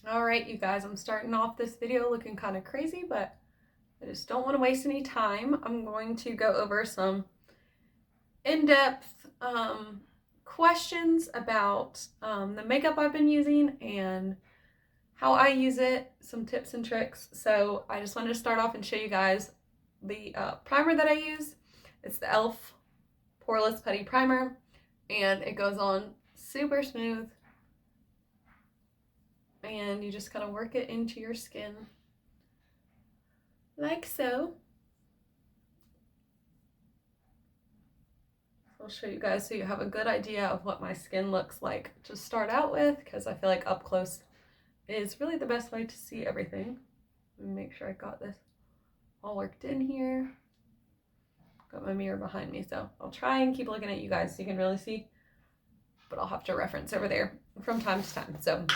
All right, you guys, I'm starting off this video looking kind of crazy, but I just don't want to waste any time. I'm going to go over some in-depth questions about the makeup I've been using and how I use it, some tips and tricks. So I just wanted to start off and show you guys the primer that I use. It's the e.l.f. Poreless Putty Primer, and it goes on super smooth, and you just kind of work it into your skin like so. I'll show you guys so you have a good idea of what my skin looks like to start out with, because I feel like up close is really the best way to see everything. Let me make sure I got this all worked in here. Got my mirror behind me, so I'll try and keep looking at you guys so you can really see, but I'll have to reference over there from time to time. So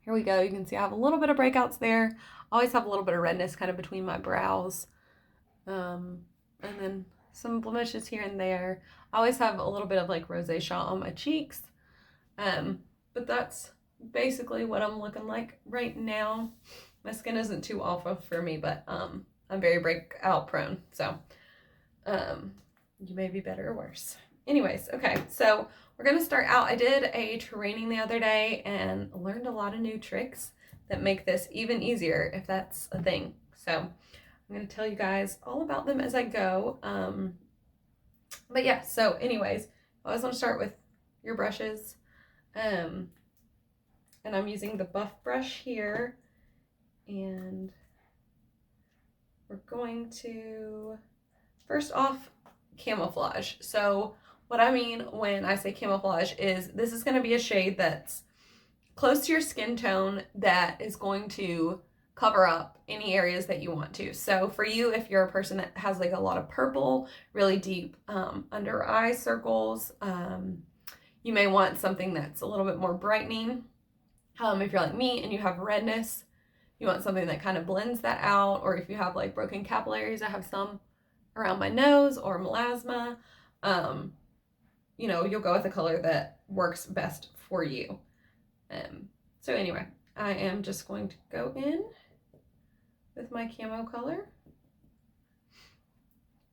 here we go. You can see I have a little bit of breakouts there. I always have a little bit of redness kind of between my brows. And then some blemishes here and there. I always have a little bit of like rosacea on my cheeks. But that's basically what I'm looking like right now. My skin isn't too awful for me, but I'm very breakout prone. So you may be better or worse. Anyways, okay, so we're gonna start out. I did a training the other day and learned a lot of new tricks that make this even easier, if that's a thing. So I'm gonna tell you guys all about them as I go. But yeah, so anyways, I always want to start with your brushes. And I'm using the buff brush here, and we're going to first off camouflage. So what I mean when I say camouflage is this is going to be a shade that's close to your skin tone that is going to cover up any areas that you want to. So for you, if you're a person that has like a lot of purple, really deep under eye circles, you may want something that's a little bit more brightening. If you're like me and you have redness, you want something that kind of blends that out. Or if you have like broken capillaries, I have some around my nose, or melasma, you'll go with a color that works best for you. So anyway, I am just going to go in with my camo color,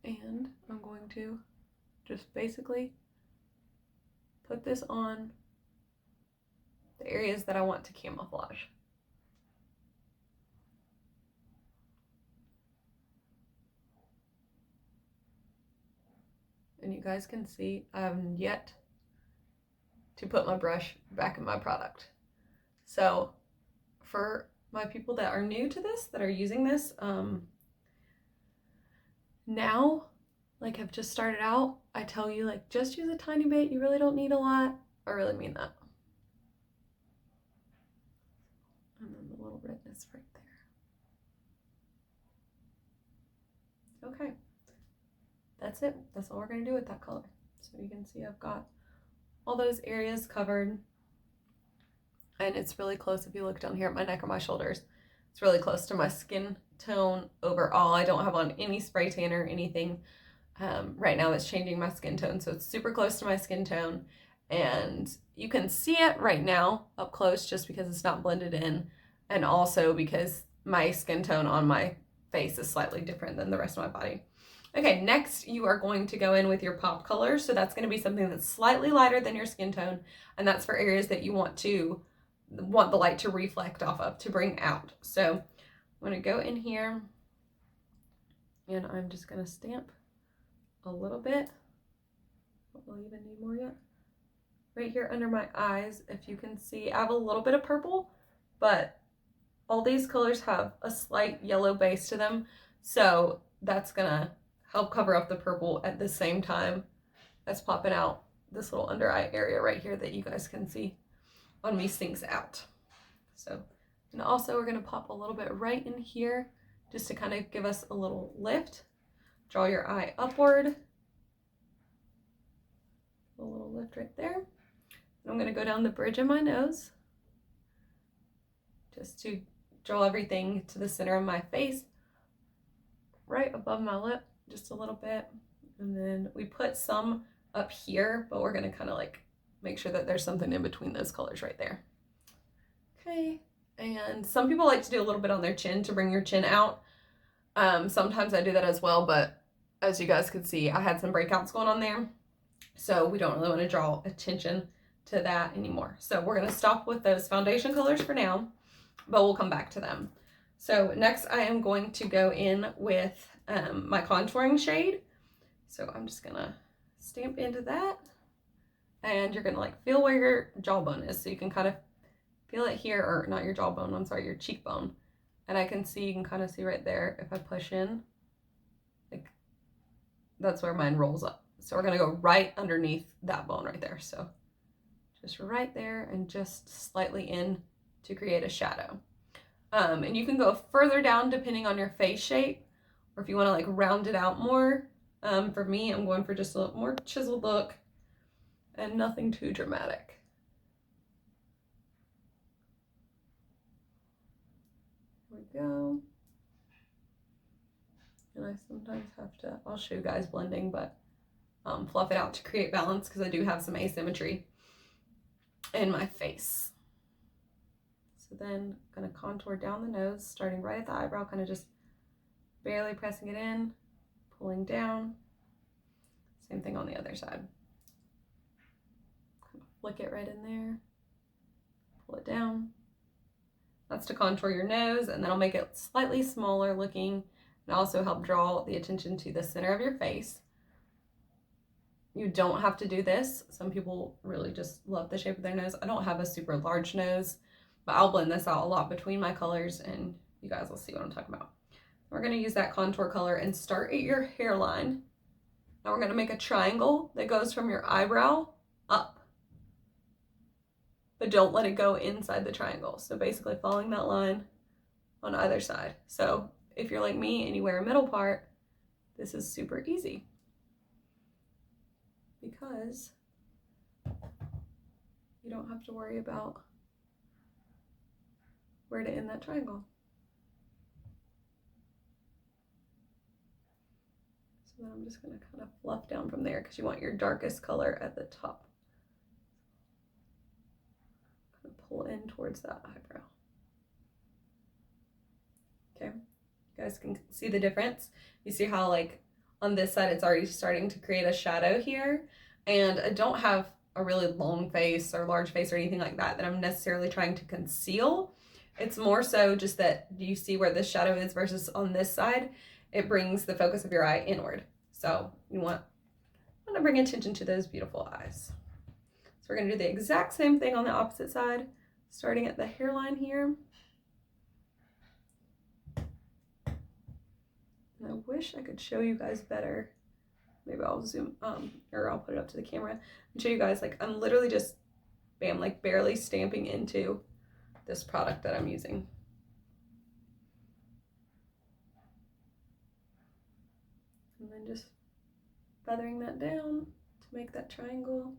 and I'm going to just basically put this on the areas that I want to camouflage. And you guys can see I have yet to put my brush back in my product. So for my people that are new to this, that are using this now, like have just started out, I tell you like just use a tiny bit. You really don't need a lot. I really mean that. And then the little redness right there. Okay, that's it. That's all we're gonna do with that color. So you can see I've got all those areas covered, and it's really close. If you look down here at my neck or my shoulders, it's really close to my skin tone overall. I don't have on any spray tan or anything right now that's changing my skin tone, so it's super close to my skin tone, and you can see it right now up close just because it's not blended in, and also because my skin tone on my face is slightly different than the rest of my body. Okay, next you are going to go in with your pop color. So that's going to be something that's slightly lighter than your skin tone, and that's for areas that you want the light to reflect off of, to bring out. So I'm going to go in here, and I'm just going to stamp a little bit. Don't really even need more yet. Right here under my eyes, if you can see, I have a little bit of purple, but all these colors have a slight yellow base to them, so that's gonna help cover up the purple at the same time as popping out this little under eye area right here that you guys can see on me sinks out. So, and also we're gonna pop a little bit right in here just to kind of give us a little lift. Draw your eye upward, a little lift right there. And I'm gonna go down the bridge of my nose just to draw everything to the center of my face, right above my lip, just a little bit. And then we put some up here, but we're gonna kind of like make sure that there's something in between those colors right there. Okay, and some people like to do a little bit on their chin to bring your chin out. Sometimes I do that as well, but as you guys could see, I had some breakouts going on there. So we don't really want to draw attention to that anymore. So we're going to stop with those foundation colors for now, but we'll come back to them. So next I am going to go in with my contouring shade. So I'm just going to stamp into that. And you're going to like feel where your jawbone is. So you can kind of feel it here, or not your jawbone, I'm sorry, your cheekbone. And I can see, you can kind of see right there, if I push in, like that's where mine rolls up. So we're gonna go right underneath that bone right there. So just right there and just slightly in to create a shadow. And you can go further down depending on your face shape, or if you wanna like round it out more. For me, I'm going for just a little more chiseled look and nothing too dramatic. There we go. And I sometimes have to, I'll show you guys blending, but fluff it out to create balance because I do have some asymmetry in my face. So then I'm gonna contour down the nose, starting right at the eyebrow, kind of just barely pressing it in, pulling down. Same thing on the other side. Flick it right in there, pull it down. That's to contour your nose, and then I'll make it slightly smaller looking and also help draw the attention to the center of your face. You don't have to do this. Some people really just love the shape of their nose. I don't have a super large nose, but I'll blend this out a lot between my colors and you guys will see what I'm talking about. We're gonna use that contour color and start at your hairline. Now we're gonna make a triangle that goes from your eyebrow up, but don't let it go inside the triangle. So basically following that line on either side. So if you're like me and you wear a middle part, this is super easy because you don't have to worry about where to end that triangle. So then I'm just gonna kind of fluff down from there because you want your darkest color at the top. Kind of pull in towards that eyebrow. Okay. You guys can see the difference. You see how like on this side it's already starting to create a shadow here, and I don't have a really long face or large face or anything like that I'm necessarily trying to conceal. It's more so just that, do you see where this shadow is versus on this side? It brings the focus of your eye inward. So you want to bring attention to those beautiful eyes. So we're going to do the exact same thing on the opposite side, starting at the hairline here. And I wish I could show you guys better. Maybe I'll zoom, or I'll put it up to the camera and show you guys, like I'm literally just, bam, like barely stamping into this product that I'm using. And then just feathering that down to make that triangle.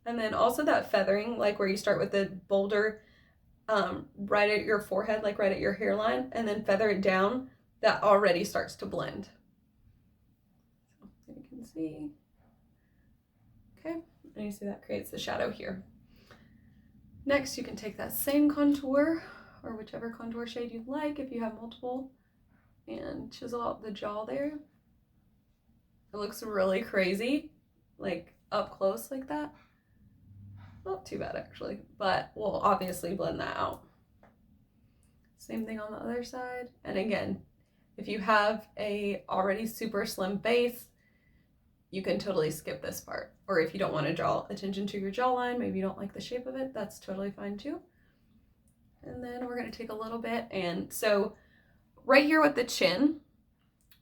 And then also that feathering, like where you start with the boulder right at your forehead, like right at your hairline, and then feather it down, that already starts to blend. So you can see. Okay, and you see that creates the shadow here. Next, you can take that same contour, or whichever contour shade you'd like if you have multiple, and chisel out the jaw there. It looks really crazy, like up close like that. Not too bad actually, but we'll obviously blend that out. Same thing on the other side. And again, if you have a already super slim face, you can totally skip this part. Or if you don't want to draw attention to your jawline, maybe you don't like the shape of it, that's totally fine too. And then we're going to take a little bit, and so right here with the chin,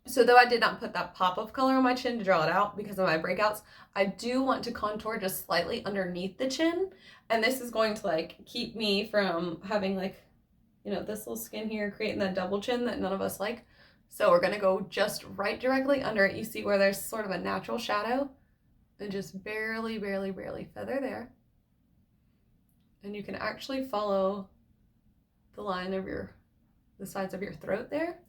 so though I did not put that pop of color on my chin to draw it out because of my breakouts, I do want to contour just slightly underneath the chin. And this is going to like keep me from having like, you know, this little skin here, creating that double chin that none of us like. So we're gonna go just right directly under it. You see where there's sort of a natural shadow, and just barely, barely, barely feather there. And you can actually follow the line of the sides of your throat there.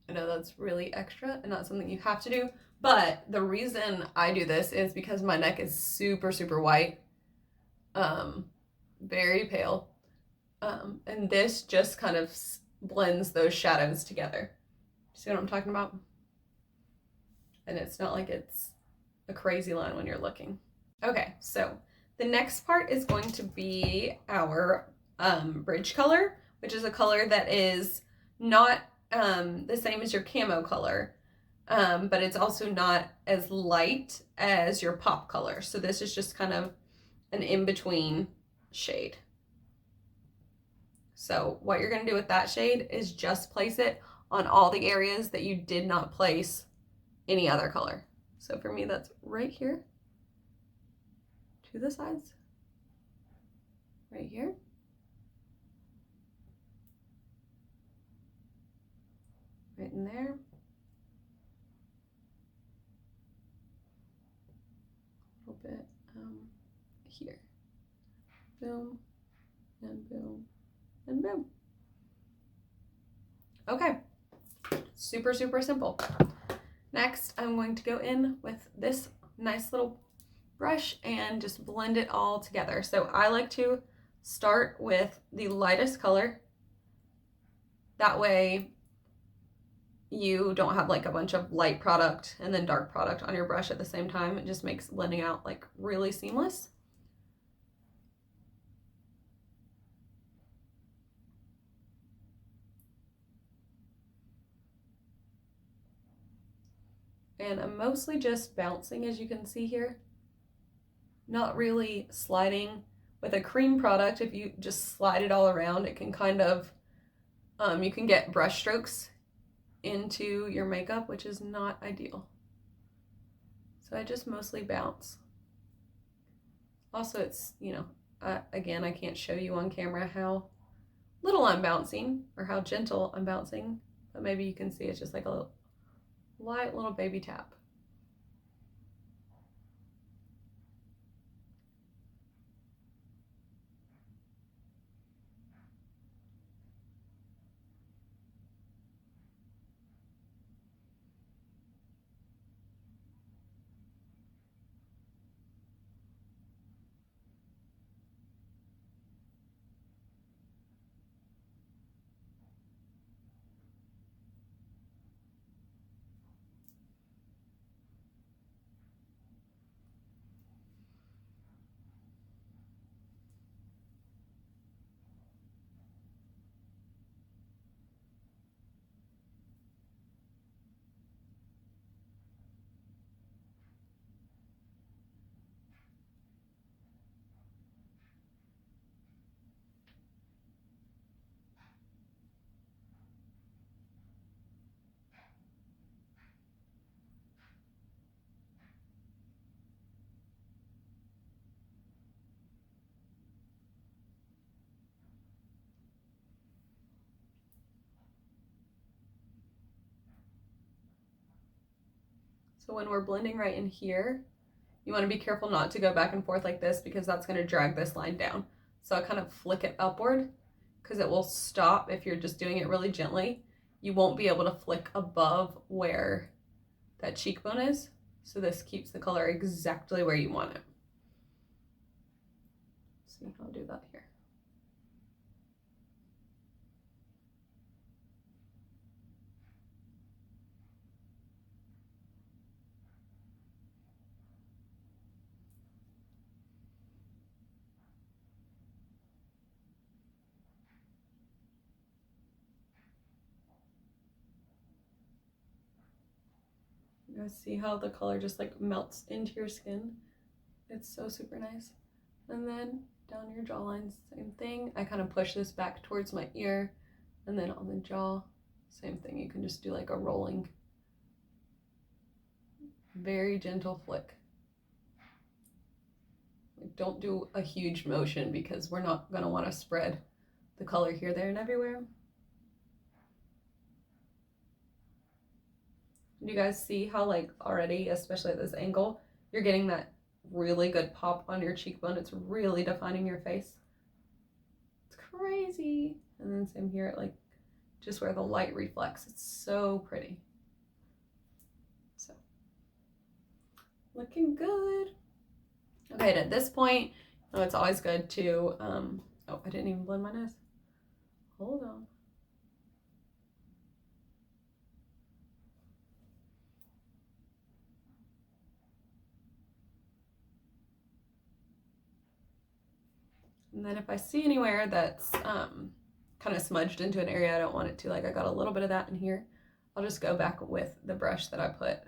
I know that's really extra and not something you have to do, but the reason I do this is because my neck is super, super white. very pale. And this just kind of blends those shadows together. See what I'm talking about? And it's not like it's a crazy line when you're looking. Okay, so the next part is going to be our bridge color, which is a color that is not the same as your camo color, but it's also not as light as your pop color. So this is just kind of an in-between shade. So what you're going to do with that shade is just place it on all the areas that you did not place any other color. So for me, that's right here, to the sides, right here, right in there, a little bit here, boom, and boom, and boom. Okay, super, super simple. Next, I'm going to go in with this nice little brush and just blend it all together. So I like to start with the lightest color. That way you don't have like a bunch of light product and then dark product on your brush at the same time. It just makes blending out like really seamless. And I'm mostly just bouncing, as you can see here. Not really sliding. With a cream product, if you just slide it all around, it can kind of, you can get brush strokes into your makeup, which is not ideal. So I just mostly bounce. Also, it's, you know, again, I can't show you on camera how little I'm bouncing or how gentle I'm bouncing, but maybe you can see it's just like a little light little baby tap. So when we're blending right in here, you want to be careful not to go back and forth like this because that's going to drag this line down. So I kind of flick it upward because it will stop if you're just doing it really gently. You won't be able to flick above where that cheekbone is. So this keeps the color exactly where you want it. See, I'll do that here. You guys see how the color just like melts into your skin? It's so super nice. And then down your jawline, same thing. I kind of push this back towards my ear, and then on the jaw, same thing. You can just do like a rolling, very gentle flick. Like, don't do a huge motion because we're not gonna want to spread the color here, there, and everywhere. You guys see how like already, especially at this angle, you're getting that really good pop on your cheekbone. It's really defining your face. It's crazy. And then same here, like just where the light reflects. It's so pretty. So looking good. Okay, and at this point, Oh, it's always good to, oh, I didn't even blend my nose. Hold on. And then if I see anywhere that's kind of smudged into an area I don't want it to, like I got a little bit of that in here, I'll just go back with the brush that I put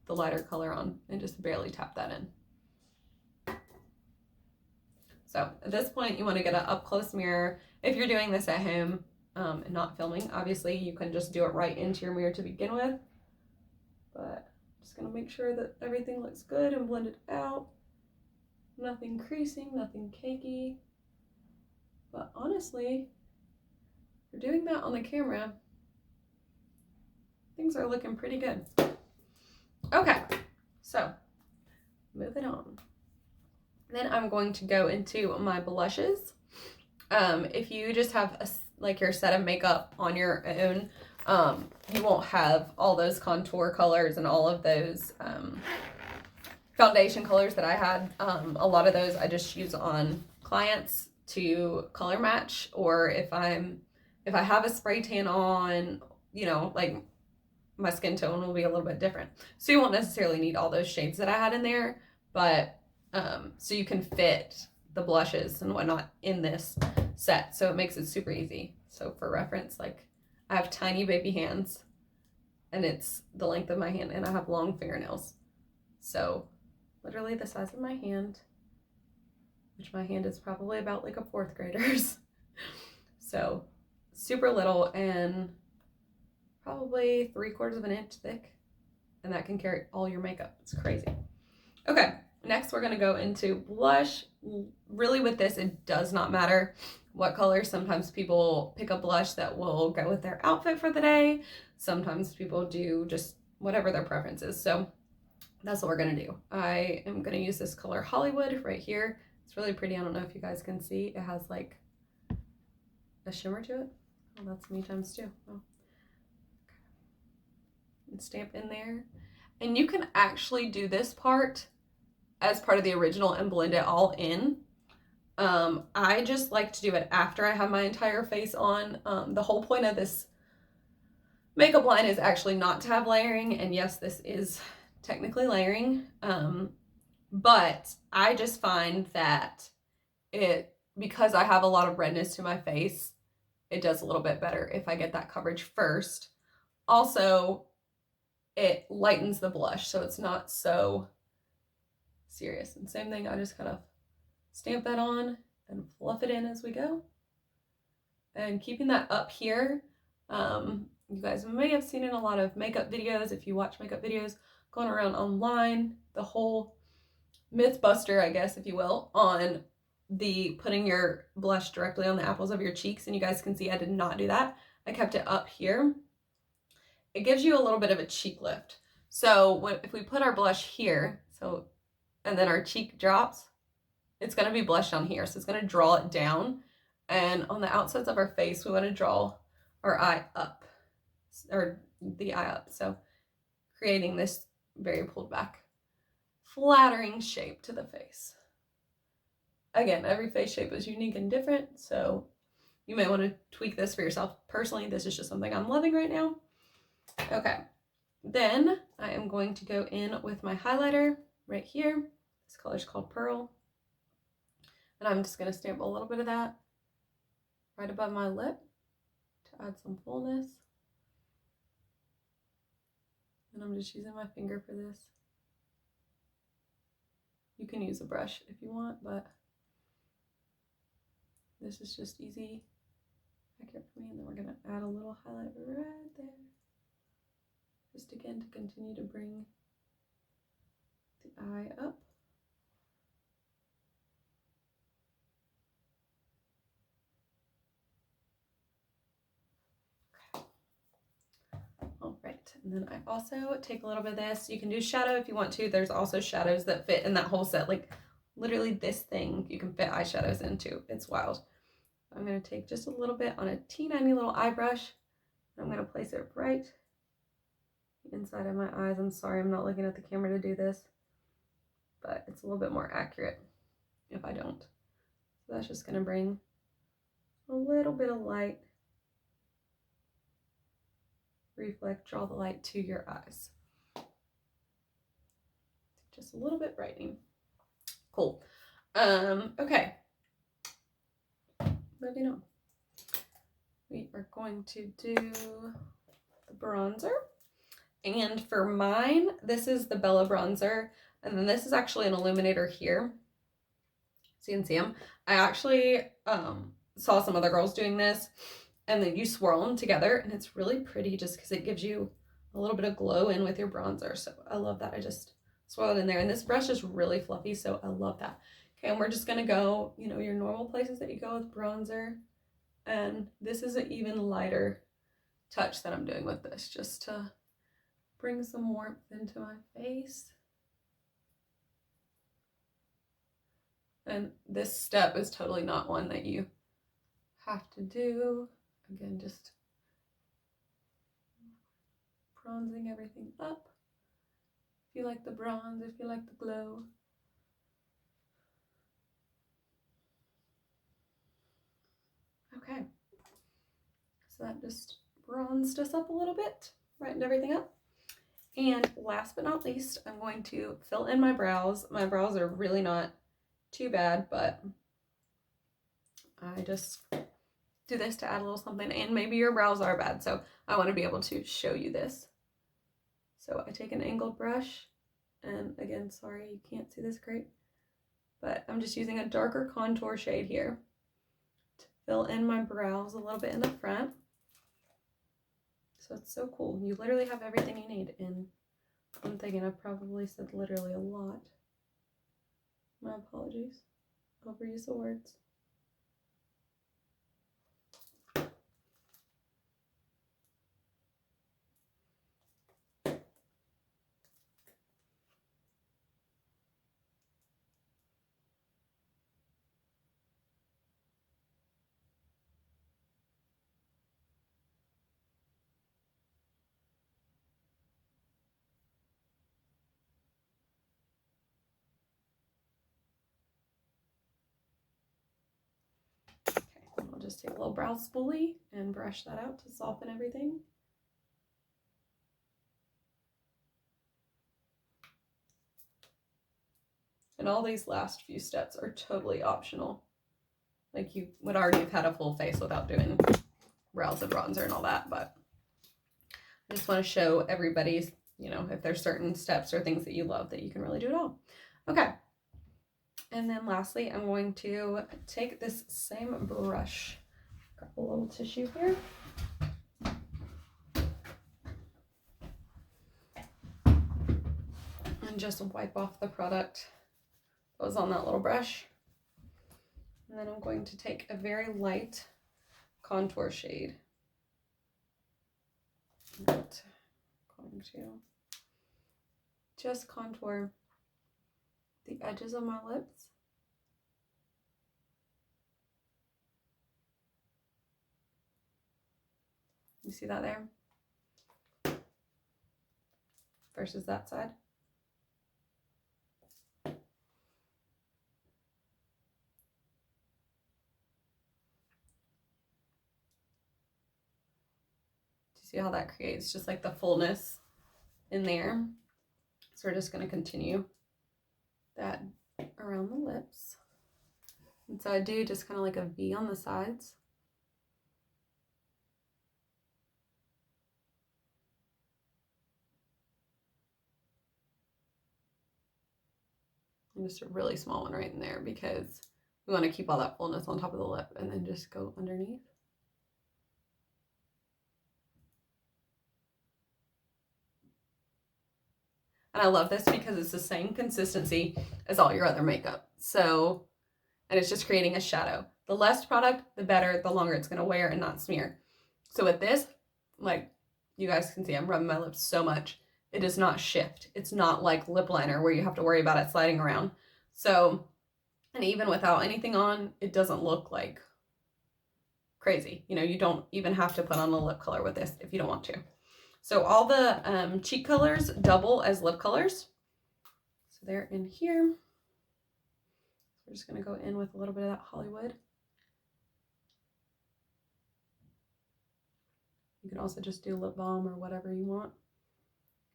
the lighter color on and just barely tap that in. So at this point, you want to get an up close mirror. If you're doing this at home and not filming, obviously you can just do it right into your mirror to begin with. But I'm just gonna make sure that everything looks good and blend it out. Nothing creasing, nothing cakey. But honestly, for doing that on the camera, things are looking pretty good. Okay, so moving on. Then I'm going to go into my blushes. If you just have like your set of makeup on your own, you won't have all those contour colors and all of those foundation colors that I had. A lot of those I just use on clients to color match, or if I have a spray tan on, you know, like my skin tone will be a little bit different. So you won't necessarily need all those shades that I had in there, but so you can fit the blushes and whatnot in this set. So it makes it super easy. So for reference, like I have tiny baby hands and it's the length of my hand, and I have long fingernails. So literally the size of my hand, which my hand is probably about like a fourth grader's. So super little and probably 3/4 of an inch thick, and that can carry all your makeup. It's crazy. Okay, next we're gonna go into blush. Really with this, it does not matter what color. Sometimes people pick a blush that will go with their outfit for the day. Sometimes people do just whatever their preference is. So that's what we're gonna do. I am gonna use this color Hollywood right here. It's really pretty. I don't know if you guys can see. It has like a shimmer to it. Oh, that's me times two. Oh. And stamp in there. And you can actually do this part as part of the original and blend it all in. I just like to do it after I have my entire face on. The whole point of this makeup line is actually not to have layering, and yes, this is technically layering, but I just find that because I have a lot of redness to my face, it does a little bit better if I get that coverage first. Also, it lightens the blush, so it's not so serious. And same thing, I just kind of stamp that on and fluff it in as we go. And keeping that up here, you guys may have seen in a lot of makeup videos, if you watch makeup videos going around online, the whole myth buster, I guess, if you will, on the putting your blush directly on the apples of your cheeks. And you guys can see I did not do that. I kept it up here. It gives you a little bit of a cheek lift. So if we put our blush here, and then our cheek drops, it's going to be blush down here. So it's going to draw it down. And on the outsides of our face, we want to draw our eye up, or the eye up. So creating this very pulled back, flattering shape to the face. Again, every face shape is unique and different, so you may want to tweak this for yourself. Personally, this is just something I'm loving right now. Okay, then I am going to go in with my highlighter right here. This color is called Pearl. And I'm just going to stamp a little bit of that right above my lip to add some fullness. And I'm just using my finger for this. You can use a brush if you want, but this is just easy, accurate for me. And then we're going to add a little highlight right there. Just again to continue to bring the eye up. All right, and then I also take a little bit of this. You can do shadow if you want to. There's also shadows that fit in that whole set. Like literally this thing you can fit eyeshadows into. It's wild. I'm going to take just a little bit on a teeny little eye brush. I'm going to place it right inside of my eyes. I'm sorry, I'm not looking at the camera to do this. but it's a little bit more accurate if I don't. So that's just gonna bring a little bit of light, draw the light to your eyes. Just a little bit brightening. Cool. Okay. Moving on. We are going to do the bronzer. And for mine, this is the Bella bronzer. And then this is actually an illuminator here. So you can see them. I actually saw some other girls doing this, and then you swirl them together, and it's really pretty just because it gives you a little bit of glow in with your bronzer. So I love that. I just swirl it in there, and this brush is really fluffy, so I love that. Okay, and we're just gonna go, you know, your normal places that you go with bronzer, and this is an even lighter touch that I'm doing with this, just to bring some warmth into my face. And this step is totally not one that you have to do. Again, just bronzing everything up. If you like the bronze, if you like the glow. Okay, so that just bronzed us up a little bit, brightened everything up. And last but not least, I'm going to fill in my brows. My brows are really not too bad, but I just do this to add a little something, and maybe your brows are bad, so I want to be able to show you this. So I take an angled brush, and again, sorry you can't see this great, but I'm just using a darker contour shade here to fill in my brows a little bit in the front. So it's so cool. You literally have everything you need in one thing, and I probably said literally a lot. My apologies. Overuse of words. I'll just take a little brow spoolie and brush that out to soften everything. And all these last few steps are totally optional. Like, you would already have had a full face without doing brows and bronzer and all that, but I just want to show everybody's, you know, if there's certain steps or things that you love, that you can really do it all. Okay. And then lastly, I'm going to take this same brush, grab a little tissue here, and just wipe off the product that was on that little brush. And then I'm going to take a very light contour shade. I'm going to just contour the edges of my lips. You see that there? Versus that side. Do you see how that creates just like the fullness in there? So we're just going to continue that around the lips. And so I do just kind of like a V on the sides. And just a really small one right in there, because we want to keep all that fullness on top of the lip, and then just go underneath. And I love this because it's the same consistency as all your other makeup. So, and it's just creating a shadow. The less product, the better, the longer it's going to wear and not smear. So with this, like you guys can see, I'm rubbing my lips so much. It does not shift. It's not like lip liner where you have to worry about it sliding around. So, and even without anything on, it doesn't look like crazy. You know, you don't even have to put on a lip color with this if you don't want to. So all the cheek colors double as lip colors. So they're in here. We're just gonna go in with a little bit of that Hollywood. You can also just do lip balm or whatever you want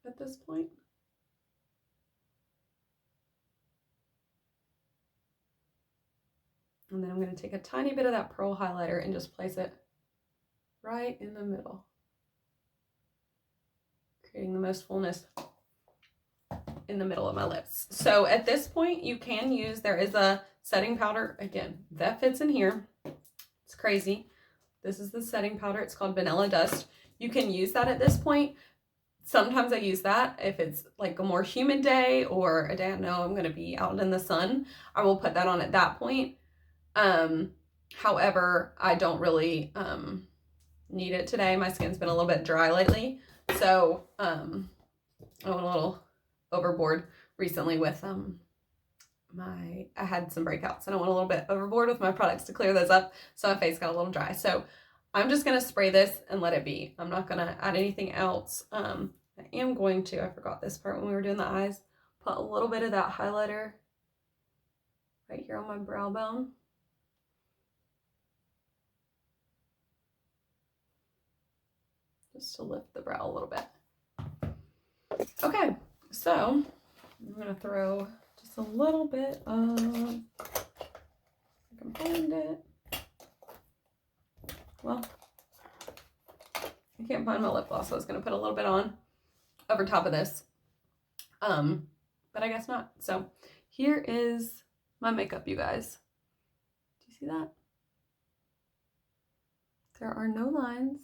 at this point. And then I'm going to take a tiny bit of that pearl highlighter and just place it right in the middle, creating the most fullness in the middle of my lips. So at this point you can use, there is a setting powder, again, that fits in here. It's crazy. This is the setting powder. It's called Vanilla Dust. You can use that at this point. Sometimes I use that if it's like a more humid day or a day I know I'm going to be out in the sun. I will put that on at that point. However, I don't really need it today. My skin's been a little bit dry lately. So I went a little overboard recently with I had some breakouts and I went a little bit overboard with my products to clear those up. So my face got a little dry. So I'm just going to spray this and let it be. I'm not going to add anything else. I am going to, I forgot this part when we were doing the eyes, put a little bit of that highlighter right here on my brow bone. Just to lift the brow a little bit. Okay, so I'm going to throw just a little bit of, I can find it. Well, I can't find my lip gloss, so I was going to put a little bit on over top of this. But I guess not. So here is my makeup, you guys. Do you see that? There are no lines.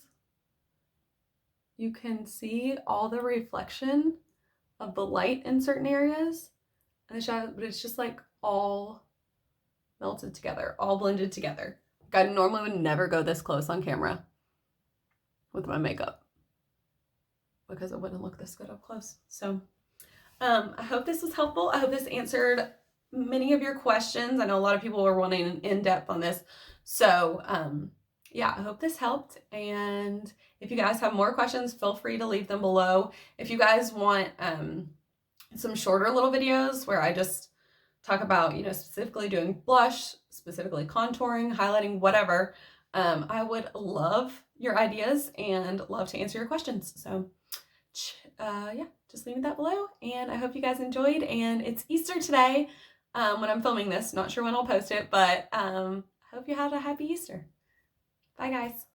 You can see all the reflection of the light in certain areas and the shadow, but it's just like all melted together, all blended together. Like I normally would never go this close on camera with my makeup because it wouldn't look this good up close. So I hope this was helpful. I hope this answered many of your questions. I know a lot of people were wanting an in-depth on this. So yeah, I hope this helped. And if you guys have more questions, feel free to leave them below. If you guys want some shorter little videos where I just talk about, you know, specifically doing blush, specifically contouring, highlighting, whatever, I would love your ideas and love to answer your questions. So yeah, just leave that below. And I hope you guys enjoyed. And it's Easter today when I'm filming this. Not sure when I'll post it, but I hope you had a happy Easter. Bye, guys.